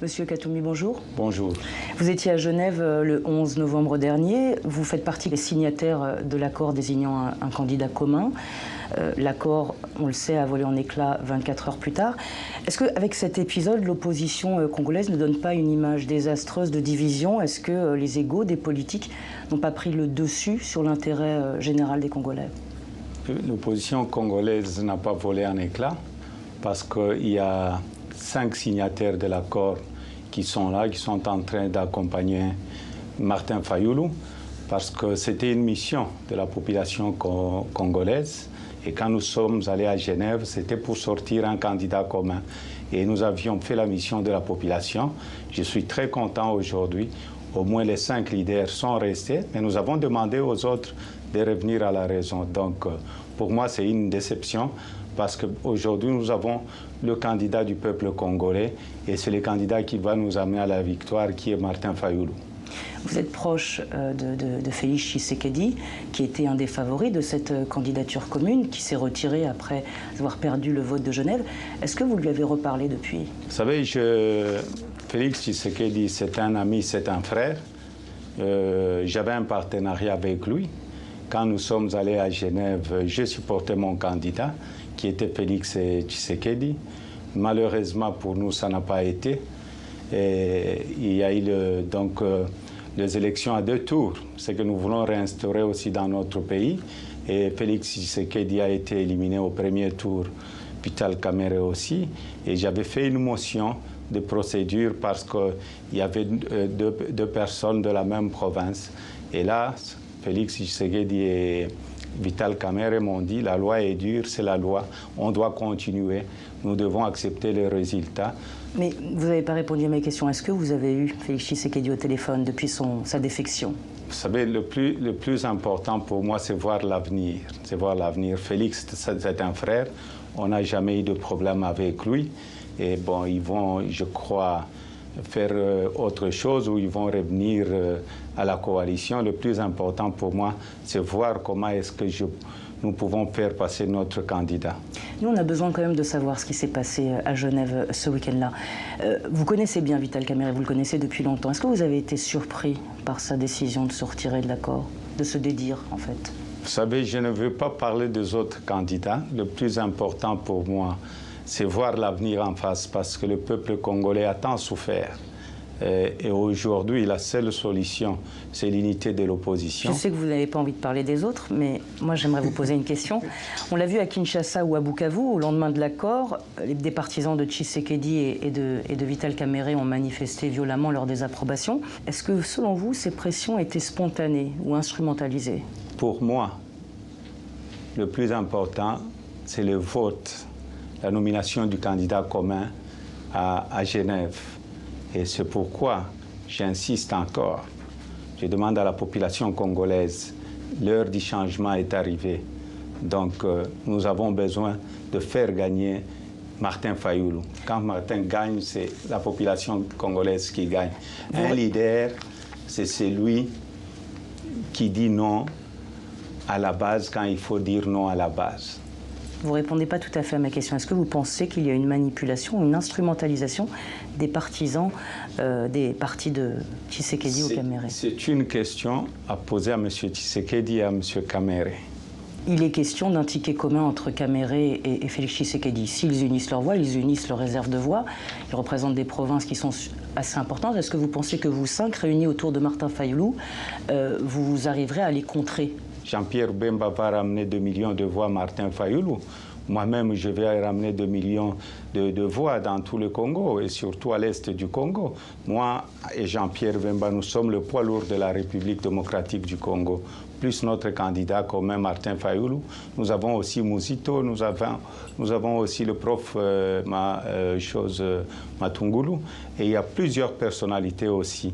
Monsieur Katoumi, bonjour. Bonjour. Vous étiez à Genève le 11 novembre dernier. Vous faites partie des signataires de l'accord désignant un candidat commun. L'accord, on le sait, a volé en éclats 24 heures plus tard. Est-ce qu'avec cet épisode, l'opposition congolaise ne donne pas une image désastreuse de division? Est-ce que les égos des politiques n'ont pas pris le dessus sur l'intérêt général des Congolais? L'opposition congolaise n'a pas volé en éclats parce qu'il y a 5 signataires de l'accord qui sont là, qui sont en train d'accompagner Martin Fayulu, parce que c'était une mission de la population congolaise. Et quand nous sommes allés à Genève, c'était pour sortir un candidat commun. Et nous avions fait la mission de la population. Je suis très content aujourd'hui. Au moins les 5 leaders sont restés, mais nous avons demandé aux autres de revenir à la raison. Donc, pour moi, c'est une déception, parce qu'aujourd'hui, nous avons le candidat du peuple congolais, et c'est le candidat qui va nous amener à la victoire, qui est Martin Fayulu. Vous êtes proche de Félix Tshisekedi, qui était un des favoris de cette candidature commune, qui s'est retiré après avoir perdu le vote de Genève. Est-ce que vous lui avez reparlé depuis? Vous savez, Félix Tshisekedi, c'est un ami, c'est un frère. J'avais un partenariat avec lui. Quand nous sommes allés à Genève, je supportais mon candidat, qui était Félix Tshisekedi. Malheureusement, pour nous, ça n'a pas été. Et il y a eu les élections à 2 tours, ce que nous voulons réinstaurer aussi dans notre pays. Et Félix Tshisekedi a été éliminé au premier tour, Vital Kamerhe aussi. Et j'avais fait une motion de procédure parce qu'il y avait deux personnes de la même province. Et là, Félix Tshisekedi et Vital Kamerhe m'ont dit, la loi est dure, c'est la loi, on doit continuer, nous devons accepter les résultats. Mais vous n'avez pas répondu à mes questions. Est-ce que vous avez eu Félix Tshisekedi au téléphone depuis sa défection? Vous savez, le plus important pour moi, c'est voir l'avenir. C'est voir l'avenir. Félix, c'est un frère, on n'a jamais eu de problème avec lui. Et bon, ils vont, je crois, faire autre chose, ou ils vont revenir à la coalition. Le plus important pour moi, c'est voir comment est-ce que nous pouvons faire passer notre candidat. Nous, on a besoin quand même de savoir ce qui s'est passé à Genève ce week-end-là. Vous connaissez bien Vital Kamerhe, vous le connaissez depuis longtemps. Est-ce que vous avez été surpris par sa décision de se retirer de l'accord, de se dédire en fait? Vous savez, je ne veux pas parler des autres candidats. Le plus important pour moi, c'est voir l'avenir en face, parce que le peuple congolais a tant souffert. Et aujourd'hui, la seule solution, c'est l'unité de l'opposition. Je sais que vous n'avez pas envie de parler des autres, mais moi j'aimerais vous poser une question. On l'a vu à Kinshasa ou à Bukavu, au lendemain de l'accord, des partisans de Tshisekedi et de Vital Kamerhe ont manifesté violemment leur désapprobation. Est-ce que, selon vous, ces pressions étaient spontanées ou instrumentalisées? Pour moi, le plus important, c'est le vote, la nomination du candidat commun à Genève. Et c'est pourquoi j'insiste encore. Je demande à la population congolaise, l'heure du changement est arrivée. Donc nous avons besoin de faire gagner Martin Fayulu. Quand Martin gagne, c'est la population congolaise qui gagne. Un leader, c'est celui qui dit non à la base quand il faut dire non à la base. Vous ne répondez pas tout à fait à ma question. Est-ce que vous pensez qu'il y a une manipulation, une instrumentalisation des partisans des partis de Tshisekedi ou Kamerhe? C'est une question à poser à M. Tshisekedi et à M. Kamerhe. Il est question d'un ticket commun entre Kamerhe et Félix Tshisekedi. S'ils unissent leurs voix, ils unissent leurs réserves de voix. Ils représentent des provinces qui sont assez importantes. Est-ce que vous pensez que vous 5, réunis autour de Martin Fayulu, vous arriverez à les contrer? Jean-Pierre Bemba va ramener 2 millions de voix à Martin Fayulu. Moi-même, je vais ramener 2 millions de voix dans tout le Congo, et surtout à l'est du Congo. Moi et Jean-Pierre Bemba, nous sommes le poids lourd de la République démocratique du Congo. Plus notre candidat commun, Martin Fayulu. Nous avons aussi Mouzito, nous avons aussi le prof Matungulu. Et il y a plusieurs personnalités aussi.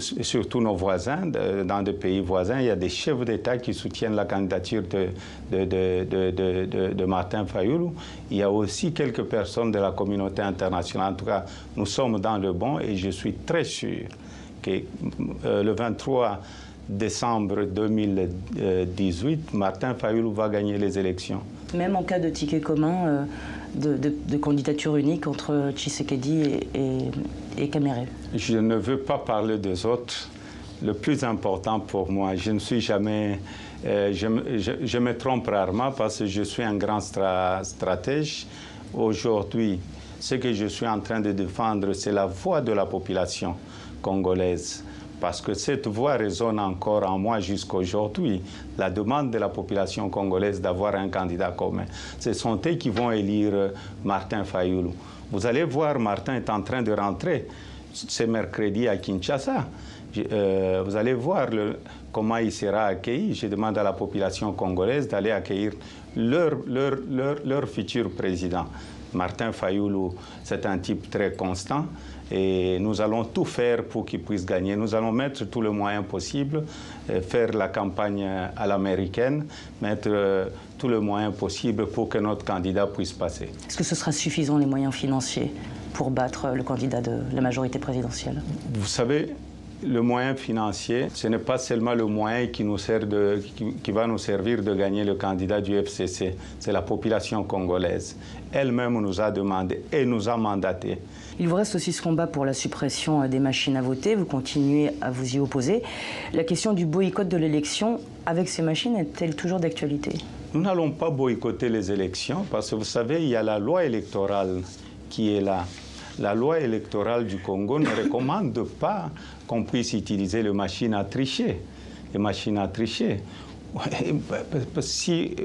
Surtout nos voisins, dans des pays voisins, il y a des chefs d'État qui soutiennent la candidature de Martin Fayulu. Il y a aussi quelques personnes de la communauté internationale. En tout cas, nous sommes dans le bon, et je suis très sûr que le 23 décembre 2018, Martin Fayoulou va gagner les élections. Même en cas de ticket commun, de candidature unique entre Tshisekedi et Kamere? Je ne veux pas parler des autres. Le plus important pour moi, je ne suis jamais... je me trompe rarement parce que je suis un grand stratège. Aujourd'hui, ce que je suis en train de défendre, c'est la voix de la population congolaise. Parce que cette voix résonne encore en moi jusqu'à aujourd'hui. La demande de la population congolaise d'avoir un candidat commun. Ce sont eux qui vont élire Martin Fayoulou. Vous allez voir, Martin est en train de rentrer ce mercredi à Kinshasa. Vous allez voir comment il sera accueilli. Je demande à la population congolaise d'aller accueillir leur futur président. Martin Fayoulou, c'est un type très constant et nous allons tout faire pour qu'il puisse gagner. Nous allons mettre tous les moyens possibles, faire la campagne à l'américaine, mettre tous les moyens possibles pour que notre candidat puisse passer. Est-ce que ce sera suffisant, les moyens financiers, pour battre le candidat de la majorité présidentielle? Vous savez, le moyen financier, ce n'est pas seulement le moyen qui va nous servir de gagner le candidat du FCC. C'est la population congolaise. Elle-même nous a demandé et nous a mandaté. Il vous reste aussi ce combat pour la suppression des machines à voter. Vous continuez à vous y opposer. La question du boycott de l'élection avec ces machines est-elle toujours d'actualité? Nous n'allons pas boycotter les élections parce que vous savez, il y a la loi électorale qui est là. La loi électorale du Congo ne recommande pas qu'on puisse utiliser les machines à tricher. Les machines à tricher. Si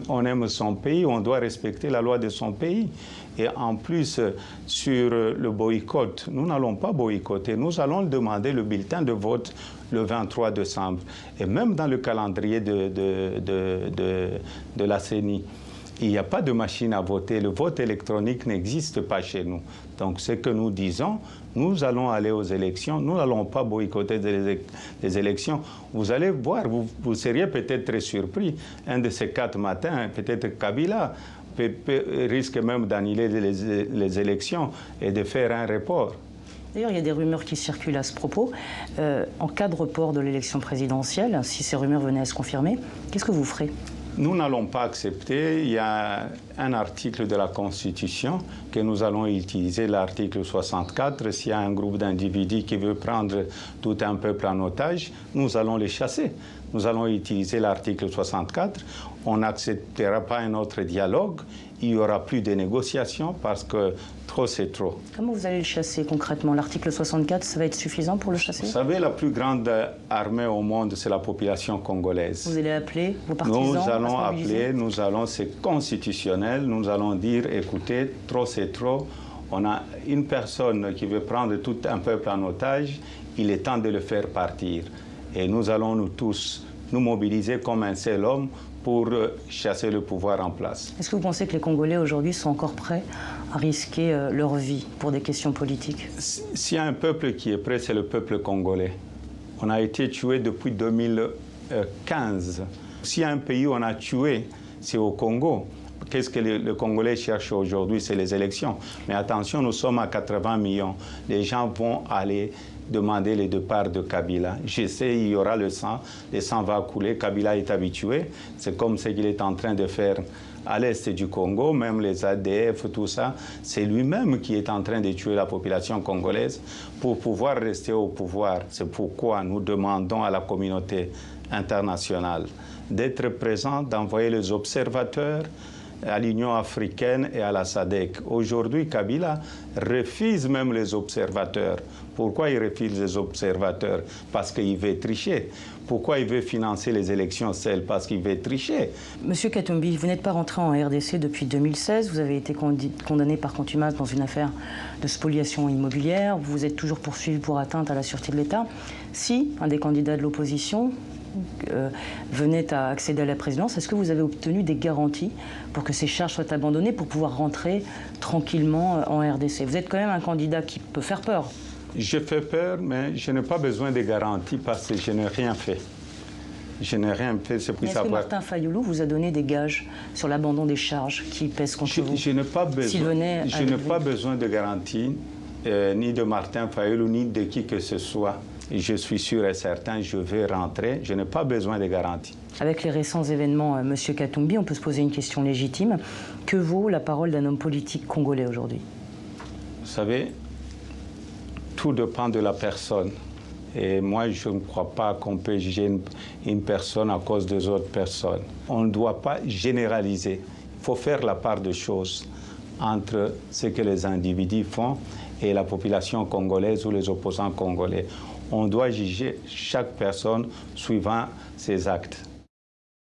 on aime son pays, on doit respecter la loi de son pays. Et en plus, sur le boycott, nous n'allons pas boycotter. Nous allons demander le bulletin de vote le 23 décembre. Et même dans le calendrier de la CENI, il n'y a pas de machine à voter. Le vote électronique n'existe pas chez nous. Donc, ce que nous disons, nous allons aller aux élections. Nous n'allons pas boycotter les élections. Vous allez voir, vous seriez peut-être très surpris. Un de ces 4 matins, peut-être Kabila risque même d'annuler les élections et de faire un report. D'ailleurs, il y a des rumeurs qui circulent à ce propos. En cas de report de l'élection présidentielle, si ces rumeurs venaient à se confirmer, qu'est-ce que vous ferez? Nous n'allons pas accepter. Il y a un article de la Constitution que nous allons utiliser, l'article 64. S'il y a un groupe d'individus qui veut prendre tout un peuple en otage, nous allons les chasser. Nous allons utiliser l'article 64. On n'acceptera pas un autre dialogue. Il n'y aura plus de négociations parce que trop, c'est trop. Comment vous allez le chasser concrètement? L'article 64, ça va être suffisant pour le chasser? Vous savez, la plus grande armée au monde, c'est la population congolaise. Vous allez appeler vos partisans? Nous allons appeler, c'est constitutionnel. Nous allons dire, écoutez, trop, c'est trop. On a une personne qui veut prendre tout un peuple en otage. Il est temps de le faire partir. Et nous allons nous tous nous mobiliser comme un seul homme pour chasser le pouvoir en place. Est-ce que vous pensez que les Congolais aujourd'hui sont encore prêts à risquer leur vie pour des questions politiques? S'il y a un peuple qui est prêt, c'est le peuple congolais. On a été tué depuis 2015. S'il y a un pays où on a tué, c'est au Congo. Qu'est-ce que le Congolais cherche aujourd'hui? C'est les élections. Mais attention, nous sommes à 80 millions. Les gens vont aller demander le départ de Kabila. Je sais, il y aura le sang va couler. Kabila est habitué. C'est comme ce qu'il est en train de faire à l'est du Congo, même les ADF, tout ça. C'est lui-même qui est en train de tuer la population congolaise pour pouvoir rester au pouvoir. C'est pourquoi nous demandons à la communauté internationale d'être présente, d'envoyer les observateurs à l'Union africaine et à la SADC. Aujourd'hui, Kabila refuse même les observateurs. Pourquoi il refuse les observateurs? Parce qu'il veut tricher. Pourquoi il veut financer les élections seules? Parce qu'il veut tricher. Monsieur Katumbi, vous n'êtes pas rentré en RDC depuis 2016. Vous avez été condamné par contumace dans une affaire de spoliation immobilière. Vous êtes toujours poursuivi pour atteinte à la sûreté de l'État. Si un des candidats de l'opposition venait à accéder à la présidence, est-ce que vous avez obtenu des garanties pour que ces charges soient abandonnées, pour pouvoir rentrer tranquillement en RDC? Vous êtes quand même un candidat qui peut faire peur. Je fais peur, mais je n'ai pas besoin de garanties parce que je n'ai rien fait. Je n'ai rien fait, c'est pour savoir. Est-ce que Martin Fayoulou vous a donné des gages sur l'abandon des charges qui pèsent contre vous? Je n'ai pas besoin de garanties, ni de Martin Fayoulou, ni de qui que ce soit. je suis sûr et certain, je vais rentrer, je n'ai pas besoin de garantie. Avec les récents événements, M. Katumbi, on peut se poser une question légitime. Que vaut la parole d'un homme politique congolais aujourd'hui? Vous savez, tout dépend de la personne. Et moi, je ne crois pas qu'on peut juger une personne à cause des autres personnes. On ne doit pas généraliser. Il faut faire la part des choses entre ce que les individus font et la population congolaise ou les opposants congolais. On doit juger chaque personne suivant ses actes.